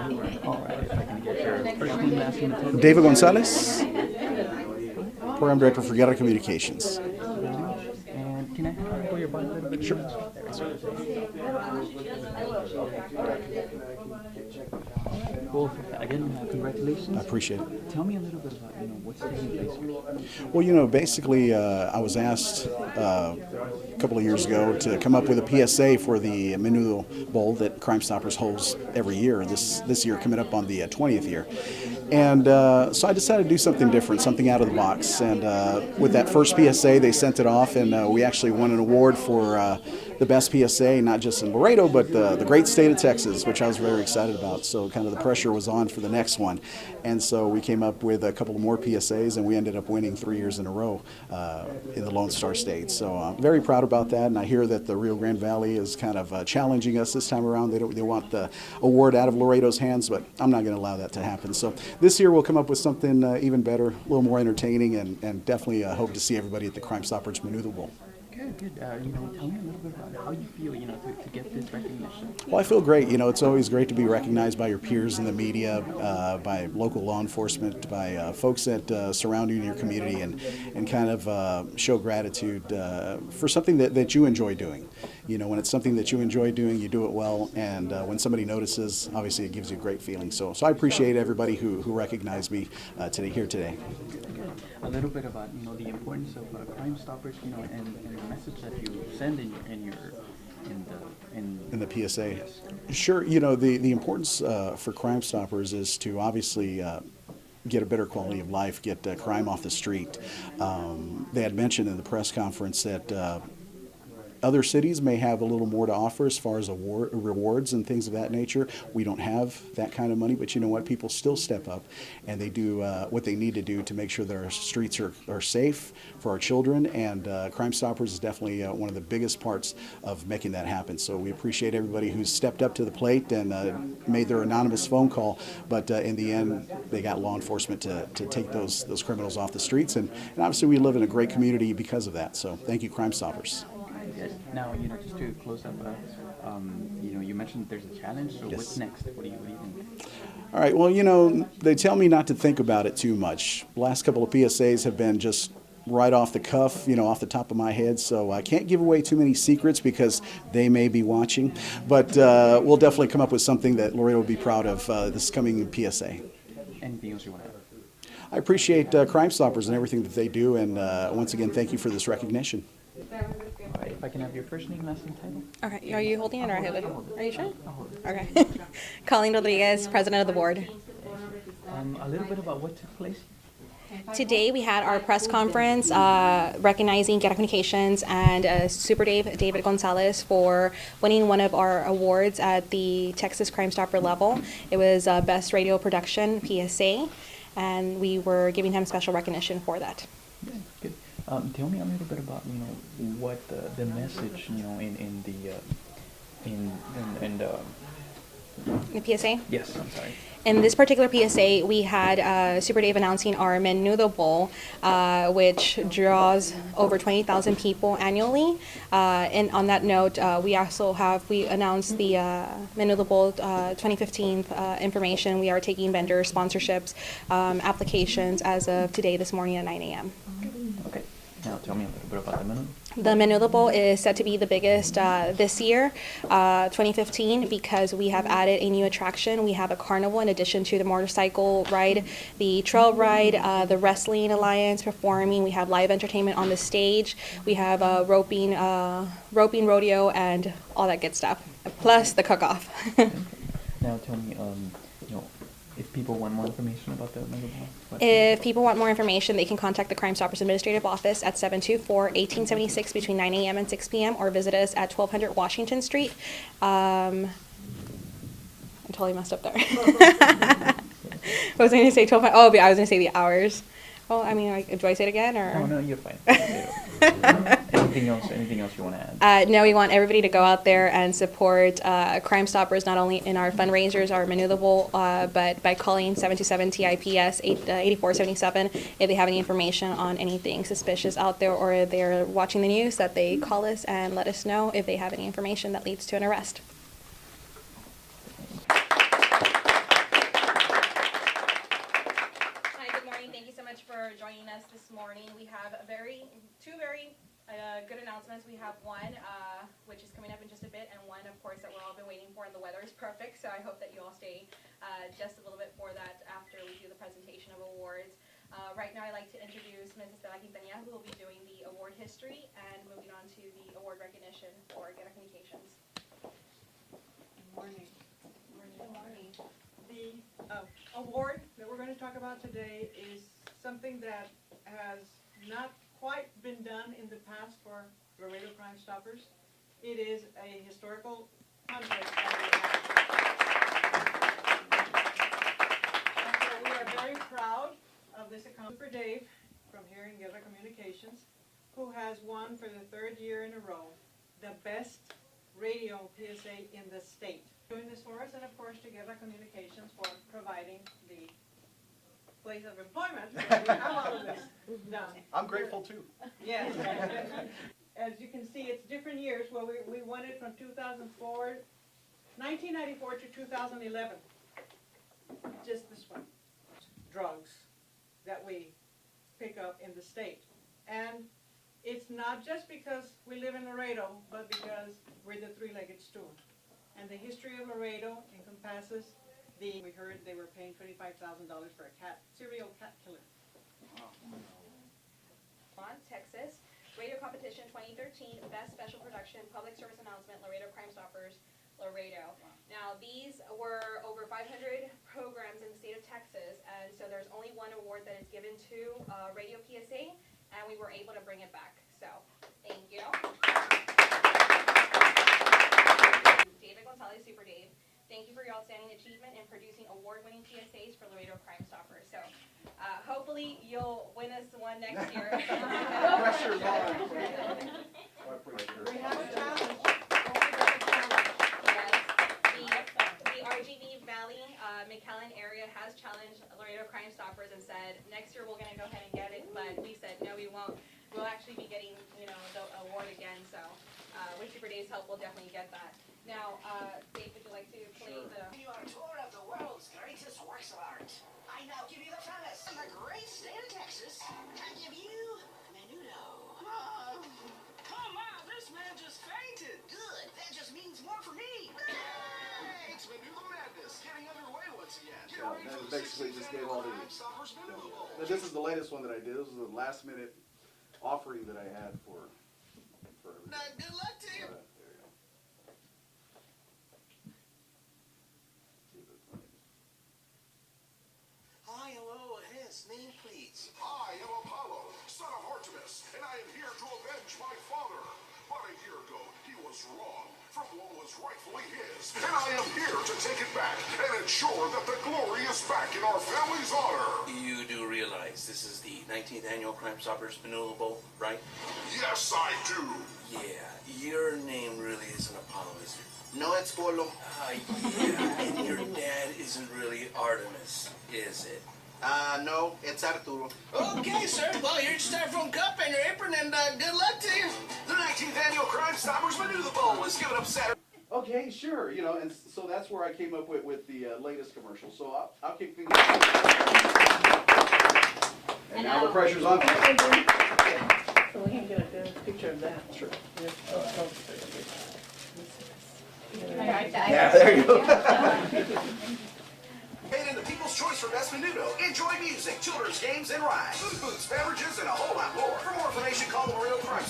All right, if I can get your first name, last name, and title. David Gonzalez, Program Director for Guerra Communications. And can I have your body a little bit? Sure. Well, again, congratulations. I appreciate it. Tell me a little bit about what's taking place here. Well, basically, I was asked a couple of years ago to come up with a PSA for the Menudo Bowl that Crime Stoppers holds every year. This year coming up on the 20th year. And so I decided to do something different, something out of the box. And with that first PSA, they sent it off, and we actually won an award for the best PSA, not just in Laredo, but the great state of Texas, which I was very excited about. So kind of the pressure was on for the next one. And so we came up with a couple of more PSAs, and we ended up winning 3 years in a row in the Lone Star State. So I'm very proud about that, and I hear that the Rio Grande Valley is kind of challenging us this time around. They want the award out of Laredo's hands, but I'm not going to allow that to happen. So this year we'll come up with something even better, a little more entertaining, and definitely hope to see everybody at the Crime Stoppers Menudo Bowl. Good. Tell me a little bit about how you feel, to get this recognition. Well, I feel great. It's always great to be recognized by your peers in the media, by local law enforcement, by folks that surround you in your community, and kind of show gratitude for something that you enjoy doing. When it's something that you enjoy doing, you do it well, and when somebody notices, obviously it gives you a great feeling. So I appreciate everybody who recognized me today. A little bit about the importance of Crime Stoppers, and the message that you send in the PSA. Yes. Sure. The importance for Crime Stoppers is to obviously get a better quality of life, get crime off the street. They had mentioned in the press conference that other cities may have a little more to offer as far as rewards and things of that nature. We don't have that kind of money, but you know what? People still step up, and they do what they need to do to make sure that our streets are safe for our children, and Crime Stoppers is definitely one of the biggest parts of making that happen. So we appreciate everybody who's stepped up to the plate and made their anonymous phone call, but in the end, they got law enforcement to take those criminals off the streets, and obviously we live in a great community because of that. So thank you, Crime Stoppers. Now, just to close up, you mentioned there's a challenge. So Yes. What's next? What do you think? All right. Well, they tell me not to think about it too much. The last couple of PSAs have been just right off the cuff, off the top of my head. So I can't give away too many secrets because they may be watching. But we'll definitely come up with something that Laredo will be proud of this coming PSA. Anything else you want to add? I appreciate Crime Stoppers and everything that they do. And once again, thank you for this recognition. All right, if I can have your first name, last name, title. Okay, are you holding it or I hold it? Are you sure? I'll hold it. Okay. Colleen Rodriguez, president of the board. A little bit about what took place. Today we had our press conference recognizing Guerra Communications and Super David Gonzalez for winning one of our awards at the Texas Crime Stopper level. It was Best Radio Production, PSA, and we were giving him special recognition for that. Yeah, good. Tell me a little bit about what the message in The PSA? yes, I'm sorry. In this particular PSA, we had Super Dave announcing our Menudo Bowl, which draws over 20,000 people annually. And on that note, we announced the Menudo Bowl 2015 information. We are taking vendor sponsorships, applications as of today, this morning at 9 a.m. Okay. Now tell me a little bit about the menu. The Menudo Bowl is set to be the biggest this year, 2015, because we have added a new attraction. We have a carnival in addition to the motorcycle ride, the trail ride, the Wrestling Alliance performing. We have live entertainment on the stage. We have roping rodeo, and all that good stuff, plus the cook-off. Now tell me, if people want more information about the Menudo Bowl. If people want more information, they can contact the Crime Stoppers Administrative Office at 724-1876 between 9 a.m. and 6 p.m. or visit us at 1200 Washington Street. I totally messed up there. I was going to say 12. Oh, but I was going to say the hours. Well, I mean, do I say it again or? Oh no, you're fine. Anything else you want to add? No, we want everybody to go out there and support Crime Stoppers, not only in our fundraisers, our Menudo Bowl, but by calling 727-TIPS 8477 if they have any information on anything suspicious out there, or they're watching the news, that they call us and let us know if they have any information that leads to an arrest. morning. We have two very good announcements. We have one, which is coming up in just a bit, and one, of course, that we're all been waiting for, and the weather is perfect, so I hope that you all stay just a little bit for that after we do the presentation of awards. Right now, I'd like to introduce Ms. Estela Quintanilla, who will be doing the award history, and moving on to the award recognition for Guerra Communications. Good morning. Good morning. The award that we're going to talk about today is something that has not quite been done in the past for Laredo Crime Stoppers. It is a historical contest that we have. And so we are very proud of this accomplishment. For Dave from here in Guerra Communications, who has won for the third year in a row the best radio PSA in the state. Doing this for us, and of course to Guerra Communications for providing the place of employment where we have all of this done. I'm grateful too. Yes. As you can see, it's different years. Well, we won it from 1994 to 2011. Just this one. Drugs that we pick up in the state. And it's not just because we live in Laredo, but because we're the three-legged stool. And the history of Laredo encompasses we heard they were paying $25,000 for a serial cat killer. Texas, Radio Competition 2013, Best Special Production, Public Service Announcement, Laredo Crime Stoppers, Laredo. Now, these were over 500 programs in the state of Texas, and so there's only one award that is given to Radio PSA, and we were able to bring it back. So, thank you. David Gonzalez, Super Dave. Thank you for your outstanding achievement in producing award-winning PSAs for Laredo Crime Stoppers. So, hopefully you'll win us one next year. Pressure's on. We have a challenge. Yes, the RGV Valley, McAllen area has challenged Laredo Crime Stoppers and said, next year we're gonna go ahead and get it, but we said, no, we won't. We'll actually be getting, the award again, so, with Super Dave's help, we'll definitely get that. Now, Dave, would you like to play the... You are a tour of the world's greatest works of art. I now give you the premise. In the great state of Texas, I give you Menudo. Come on, this man just fainted. Good, that just means more for me. Hey, it's Menudo Madness, getting underway once again. Get ready for the Basically just gave all the. Crime Stoppers Menudo Bowl. This is the latest one that I did. This was the last minute offering that I had for everybody. Now, good luck to you. There you go. Hi, hello, his name, please. I am Apollo, son of Artemis, and I am here to avenge my father. But a year ago, he was robbed from what was rightfully his, and I am here to take it back and ensure that the glory is back in our family's honor. You do realize this is the 19th annual Crime Stoppers Menudo Bowl, right? Yes, I do. Yeah, your name really isn't Apollo, is it? No, it's Polo. Yeah, and your dad isn't really Artemis, is it? No, it's Arturo. Okay, sir. Well, here's your styrofoam cup and your apron, and good luck to you. The 19th annual Crime Stoppers Menudo Bowl was given up Saturday. Okay, sure. And so that's where I came up with the latest commercial. So I'll kick things off. And now the pressure's on. So we can get a good picture of that. Sure. Yeah, there you go. Made in the People's Choice for Best Menudo. Enjoy music, children's games, and rides. Food booths, beverages, and a whole lot more. For more information, call the Laredo Crime